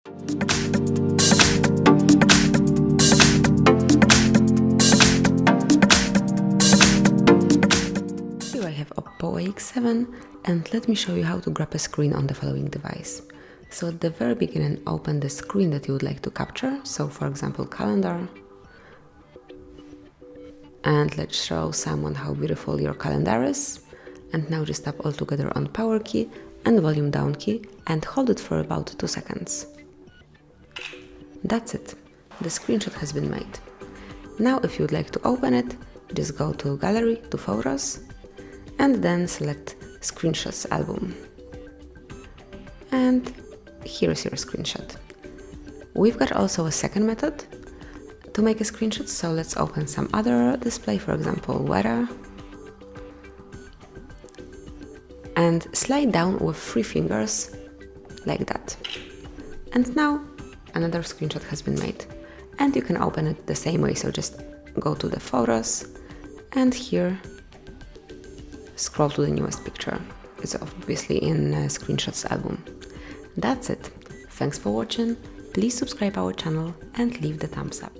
Here I have OPPO AX7 and let me show you how to grab a screen on the following device. So at the very beginning, open the screen that you would like to capture, so for example calendar. And let's show someone how beautiful your calendar is. And now just tap all together on power key and volume down key and hold it for about 2 seconds. That's it, the screenshot has been made. Now if you would like to open it, just go to Gallery, to Photos, and then select Screenshots album. And here's your screenshot. We've got also a second method to make a screenshot, so let's open some other display, for example weather, and slide down with 3 fingers like that. And now another screenshot has been made, and you can open it the same way, so just go to the photos and here scroll to the newest picture. It's obviously in Screenshots album. That's it. Thanks for watching, please subscribe our channel and leave the thumbs up.